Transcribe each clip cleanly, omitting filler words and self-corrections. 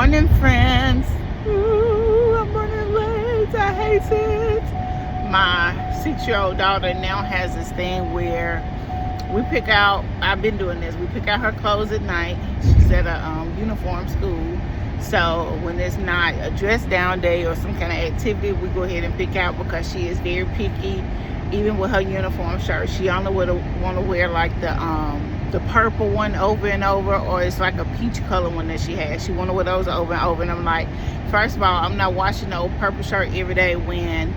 morning, friends. Ooh, I'm running late. I hate it. My 6-year-old daughter now has this thing where we pick out, I've been doing this, we pick out her clothes at night. She's at a uniform school. So when it's not a dress down day or some kind of activity, we go ahead and pick out because she is very picky. Even with her uniform shirt, she only would want to wear like the purple one over and over, or it's like a peach color one that she has. She want to wear those over and over, and I'm like, first of all, I'm not washing the old purple shirt every day when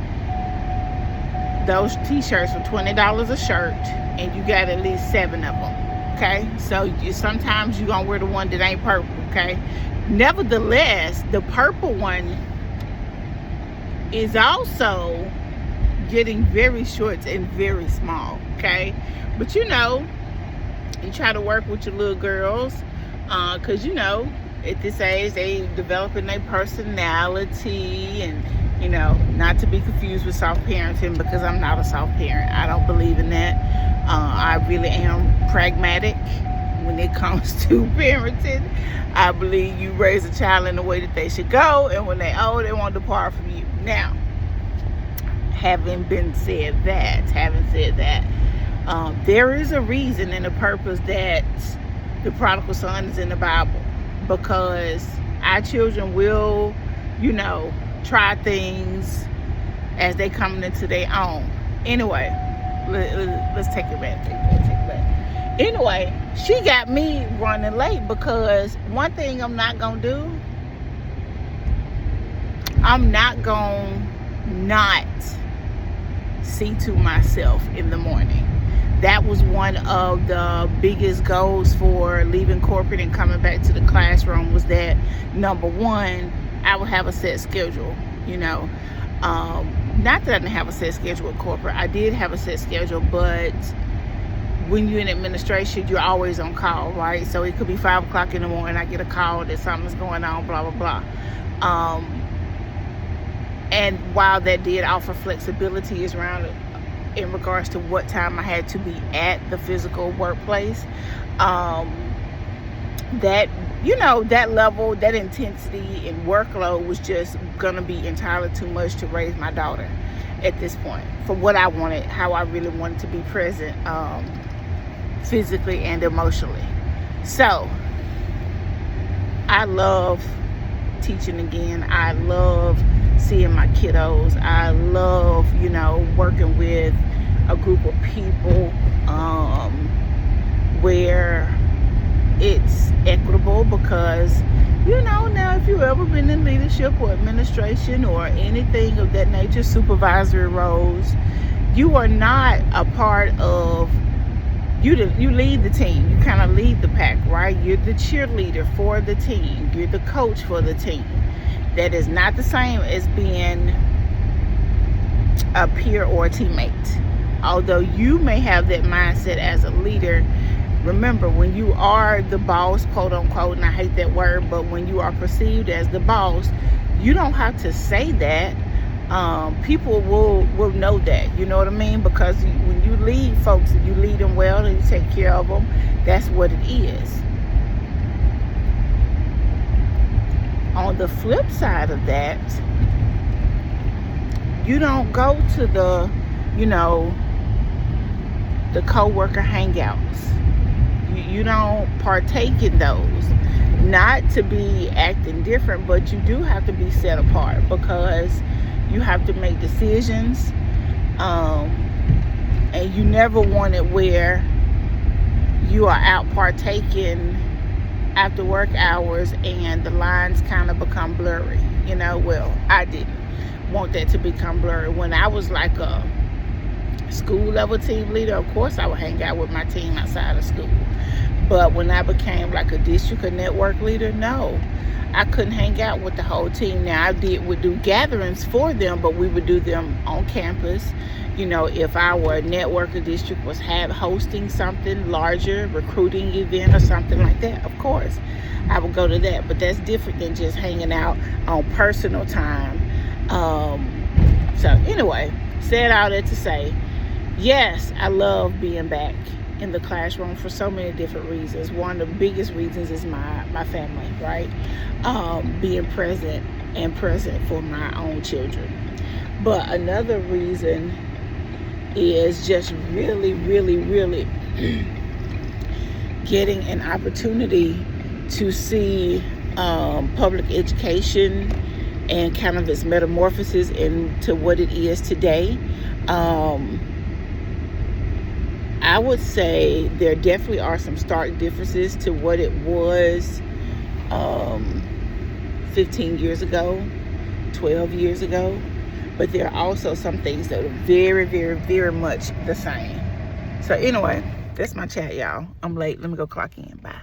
those t-shirts were $20 a shirt and you got at least 7 of them. Okay, so sometimes you're gonna wear the one that ain't purple. Okay, nevertheless, the purple one is also getting very short and very small. Okay, but you try to work with your little girls because at this age they developing their personality, and not to be confused with soft parenting, because I'm not a soft parent. I don't believe in that. I really am pragmatic when it comes to parenting. I believe you raise a child in the way that they should go, and when they're old, they won't depart from you. Now, having said that, there is a reason and a purpose that the prodigal son is in the Bible, because our children will, try things as they come into their own. Anyway, let's take it back. Anyway, she got me running late because one thing I'm not gonna do, I'm not gonna not see to myself in the morning. That was one of the biggest goals for leaving corporate and coming back to the classroom, was that, number one, I would have a set schedule. Not that I didn't have a set schedule at corporate. I did have a set schedule, but when you're in administration, you're always on call, right? So it could be 5 o'clock in the morning, I get a call that something's going on, blah, blah, blah. And while that did offer flexibility in regards to what time I had to be at the physical workplace, that level, that intensity and workload was just gonna be entirely too much to raise my daughter at this point, for what I wanted, how I really wanted to be present, physically and emotionally. So I love teaching again. I love seeing my kiddos. I love, working with a group of people where it's equitable, because now if you've ever been in leadership or administration or anything of that nature, supervisory roles, you are not a part of, you lead the team. You kind of lead the pack, right? You're the cheerleader for the team. You're the coach for the team. That is not the same as being a peer or a teammate. Although you may have that mindset as a leader, remember, when you are the boss, quote unquote, and I hate that word, but when you are perceived as the boss, you don't have to say that. People will know that, you know what I mean? Because when you lead folks and you lead them well and you take care of them, that's what it is. On the flip side of that, you don't go to the co-worker hangouts. You don't partake in those. Not to be acting different, but you do have to be set apart, because you have to make decisions, and you never want it where you are out partaking after work hours and the lines kind of become blurry. Well, I didn't want that to become blurry. When I was like a school level team leader, of course I would hang out with my team outside of school. But when I became like a district or network leader, no, I couldn't hang out with the whole team. Now would do gatherings for them, but we would do them on campus. If our network or district was hosting something larger, recruiting event or something like that, of course I would go to that. But that's different than just hanging out on personal time. So anyway, said all that to say, yes, I love being back in the classroom for so many different reasons. One of the biggest reasons is my family, right? Being present for my own children. But another reason is just really getting an opportunity to see public education and kind of its metamorphosis into what it is today. I would say there definitely are some stark differences to what it was 15 years ago, 12 years ago. But there are also some things that are very much the same. So anyway, that's my chat, y'all. I'm late. Let me go clock in. Bye.